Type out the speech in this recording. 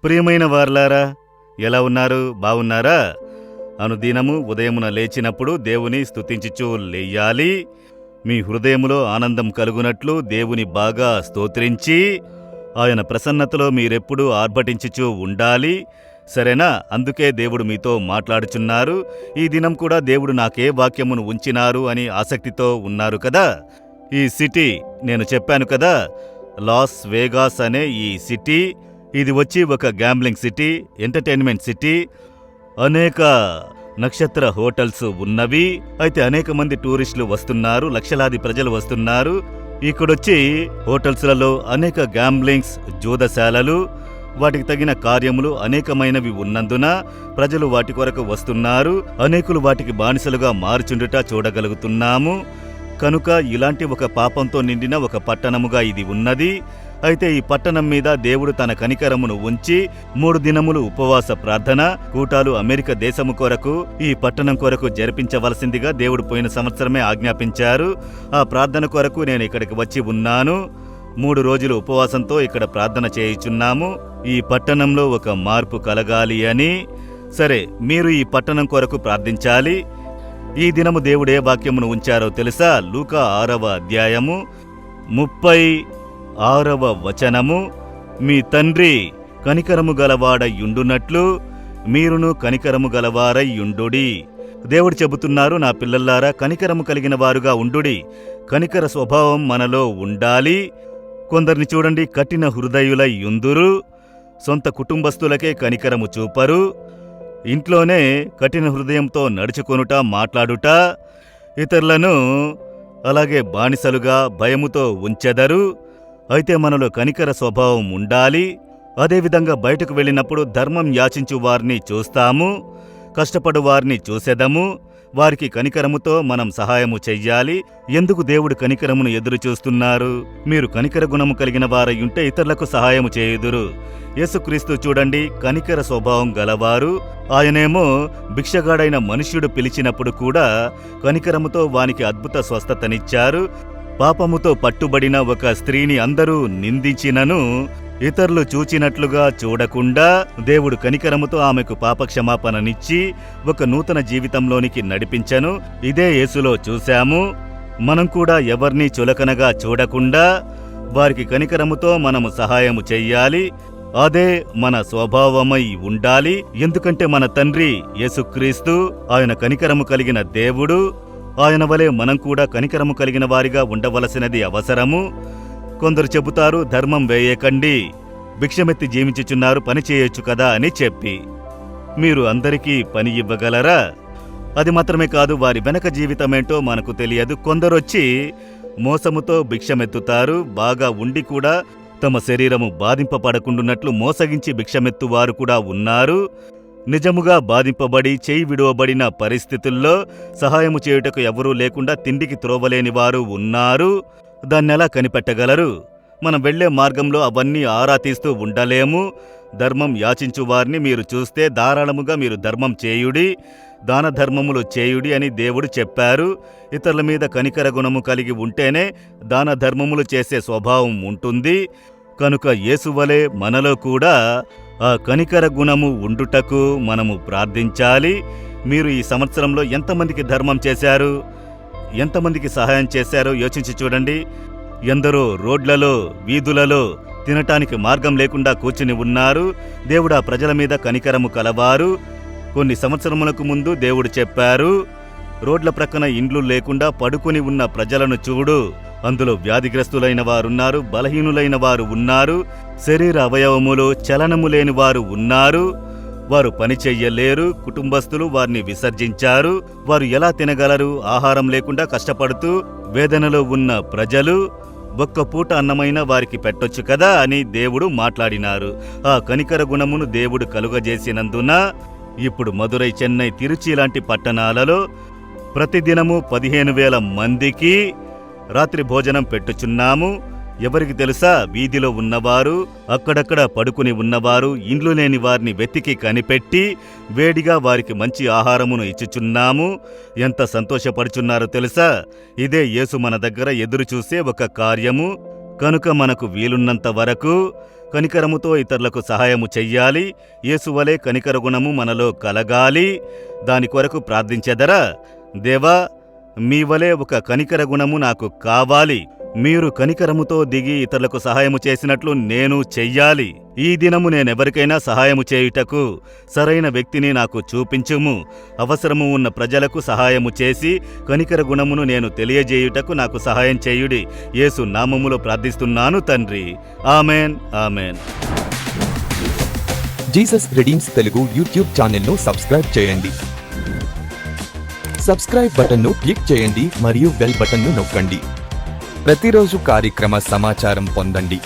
ప్రియమైన వారలారా, ఎలా ఉన్నారు? బావున్నారా? అనుదినము ఉదయమున లేచినప్పుడు దేవుని స్తుతించుచూ లేయాలి. మీ హృదయములో ఆనందం కలుగునట్లు దేవుని బాగా స్తోత్రించి ఆయన ప్రసన్నతలో మీరెప్పుడూ ఆర్భటించుచూ ఉండాలి. సరేనా? అందుకే దేవుడు మీతో మాట్లాడుచున్నారు. ఈ దినం కూడా దేవుడు నాకే వాక్యమును ఉంచినారు అని ఆసక్తితో ఉన్నారు కదా. ఈ సిటీ నేను చెప్పాను కదా, లాస్ వేగాస్ అనే ఈ సిటీ, ఇది వచ్చి ఒక గ్యాంబ్లింగ్ సిటీ, ఎంటర్టైన్మెంట్ సిటీ. అనేక నక్షత్ర హోటల్స్ ఉన్నవి. అయితే అనేక మంది టూరిస్టులు వస్తున్నారు, లక్షలాది ప్రజలు వస్తున్నారు. ఇక్కడొచ్చి హోటల్స్లలో అనేక గ్యాంబ్లింగ్స్, జూదశాలలు, వాటికి తగిన కార్యములు అనేకమైనవి ఉన్నందున ప్రజలు వాటి కొరకు వస్తున్నారు. అనేకులు వాటికి బానిసలుగా మారుచుండుట చూడగలుగుతున్నాము. కనుక ఇలాంటి ఒక పాపంతో నిండిన ఒక పట్టణముగా ఇది ఉన్నది. అయితే ఈ పట్టణం మీద దేవుడు తన కనికరమును ఉంచి 3 దినములు ఉపవాస ప్రార్థన కూటాలు అమెరికా దేశము కొరకు, ఈ పట్టణం కొరకు జరిపించవలసిందిగా దేవుడు పోయిన సంవత్సరమే ఆజ్ఞాపించారు. ఆ ప్రార్థన కొరకు నేను ఇక్కడికి వచ్చి ఉన్నాను. 3 రోజులు ఉపవాసంతో ఇక్కడ ప్రార్థన చేయుచున్నాము. ఈ పట్టణంలో ఒక మార్పు కలగాలి అని. సరే, మీరు ఈ పట్టణం కొరకు ప్రార్థించాలి. ఈ దినము దేవుడే వాక్యమును ఉంచారో తెలుసా? లూకా 6వ అధ్యాయము 36వ వచనము. మీ తండ్రి కనికరము గలవాడయుండునట్లు మీరును కనికరము గలవారయ్యుండుడి. దేవుడు చెబుతున్నారు, నా పిల్లల్లారా, కనికరము కలిగిన వారుగా ఉండుడి. కనికర స్వభావం మనలో ఉండాలి. కొందరిని చూడండి, కఠిన హృదయులై యుందురు. సొంత కుటుంబస్తులకే కనికరము చూపరు. ఇంట్లోనే కఠిన హృదయంతో నడుచుకొనుట, మాట్లాడుట, ఇతరులను అలాగే బానిసలుగా భయముతో ఉంచెదరు. అయితే మనలో కనికర స్వభావం ఉండాలి. అదేవిధంగా బయటకు వెళ్ళినప్పుడు ధర్మం యాచించు వారిని చూస్తాము, కష్టపడు వారిని చూసెదము. వారికి కనికరముతో మనం సహాయము చెయ్యాలి. ఎందుకు దేవుడు కనికరమును ఎదురు చూస్తున్నారు? మీరు కనికర గుణము కలిగిన వారయ్యుంటే ఇతరులకు సహాయము చేయుదురు. యేసుక్రీస్తు చూడండి, కనికర స్వభావం గలవారు. ఆయనేమో భిక్షగాడైన మనుష్యుడు పిలిచినప్పుడు కూడా కనికరముతో వానికి అద్భుత స్వస్థతనిచ్చారు. పాపముతో పట్టుబడిన ఒక స్త్రీని అందరూ నిందించినను ఇతరులు చూచినట్లుగా చూడకుండా దేవుడు కనికరముతో ఆమెకు పాపక్షమాపణనిచ్చి ఒక నూతన జీవితంలోనికి నడిపించెను. ఇదే యేసులో చూశాము. మనం కూడా ఎవర్నీ చులకనగా చూడకుండా వారికి కనికరముతో మనము సహాయము చెయ్యాలి. అదే మన స్వభావమై ఉండాలి. ఎందుకంటే మన తండ్రి యేసుక్రీస్తు ఆయన కనికరము కలిగిన దేవుడు. ఆయన వలె మనం కూడా కనికరము కలిగిన వారిగా ఉండవలసినది అవసరము. కొందరు చెబుతారు, ధర్మం వేయకండి, భిక్షమెత్తి జీవించుచున్నారు, పని చేయొచ్చు కదా అని చెప్పి. మీరు అందరికీ పని ఇవ్వగలరా? అది మాత్రమే కాదు, వారి వెనక జీవితమేంటో మనకు తెలియదు. కొందరొచ్చి మోసముతో భిక్షమెత్తుతారు. బాగా ఉండి కూడా తమ శరీరము బాధింపబడకుండున్నట్లు మోసగించి భిక్షమెత్తువారు కూడా ఉన్నారు. నిజముగా బాధింపబడి చేయి విడువబడిన పరిస్థితుల్లో సహాయము చేయుటకు ఎవరూ లేకుండా తిండికి త్రోవలేని వారు ఉన్నారు. దాన్నెలా కనిపెట్టగలరు? మనం వెళ్లే మార్గంలో అవన్నీ ఆరా తీస్తూ ఉండలేము. ధర్మం యాచించు వారిని మీరు చూస్తే ధారాళముగా మీరు ధర్మం చేయుడి, దాన ధర్మములు చేయుడి అని దేవుడు చెప్పారు. ఇతరుల మీద కనికర గుణము కలిగి ఉంటేనే దాన ధర్మములు చేసే స్వభావం ఉంటుంది. కనుక యేసువలే మనలో కూడా ఆ కనికర గుణము ఉండుటకు మనము ప్రార్థించాలి. మీరు ఈ సంవత్సరంలో ఎంతమందికి ధర్మం చేశారు? ఎంతమందికి సహాయం చేశారో యోచించి చూడండి. ఎందరో రోడ్లలో, వీధులలో తినటానికి మార్గం లేకుండా కూర్చుని ఉన్నారు. దేవుడు ఆ ప్రజల మీద కనికరము కలవారు. కొన్ని సంవత్సరములకు ముందు దేవుడు చెప్పారు, రోడ్ల ప్రక్కన ఇండ్లు లేకుండా పడుకుని ఉన్న ప్రజలను చూడు. అందులో వ్యాధిగ్రస్తులైన వారున్నారు, బలహీనులైన వారు ఉన్నారు, శరీర అవయవములు చలనము లేని వారు ఉన్నారు. వారు పని చెయ్యలేరు. కుటుంబస్తులు వారిని విసర్జించారు. వారు ఎలా తినగలరు? ఆహారం లేకుండా కష్టపడుతూ వేదనలో ఉన్న ప్రజలు. ఒక్క పూట అన్నమైన వారికి పెట్టొచ్చు కదా అని దేవుడు మాట్లాడినారు. ఆ కనికర గుణమును దేవుడు కలుగజేసినందున ఇప్పుడు మదురై, చెన్నై, తిరుచి లాంటి పట్టణాలలో ప్రతిదినము 15,000 మందికి రాత్రి భోజనం పెట్టుచున్నాము. ఎవరికి తెలుసా? వీధిలో ఉన్నవారు, అక్కడక్కడ పడుకుని ఉన్నవారు, ఇండ్లు లేని వారిని వెతికి కనిపెట్టి వేడిగా వారికి మంచి ఆహారమును ఇచ్చుచున్నాము. ఎంత సంతోషపడుచున్నారో తెలుసా? ఇదే యేసు మన దగ్గర ఎదురుచూసే ఒక కార్యము. కనుక మనకు వీలున్నంత వరకు కనికరముతో ఇతరులకు సహాయము చెయ్యాలి. యేసువలే కనికర గుణము మనలో కలగాలి. దాని కొరకు ప్రార్థించెదరా? దేవా, మీ వలె ఒక కనికర గుణము నాకు కావాలి. మీరు కనికరముతో దిగి ఇతరులకు సహాయము చేసినట్లు నేను చెయ్యాలి. ఈ దినము నేనెవరికైనా సహాయము చేయుటకు సరైన వ్యక్తిని నాకు చూపించుము. అవసరము ఉన్న ప్రజలకు సహాయము చేసి కనికర గుణమును నేను తెలియజేయుటకు నాకు సహాయం చేయుడి. యేసు నామములో ప్రార్థిస్తున్నాను తండ్రి. Amen, amen. Jesus redeems Telugu YouTube ఛానల్ను సబ్స్క్రైబ్ చేయండి. సబ్స్క్రైబ్ బటన్ను క్లిక్ చేయండి మరియు బెల్ బటన్ను నొక్కండి. ప్రతిరోజు కార్యక్రమ సమాచారం పొందండి.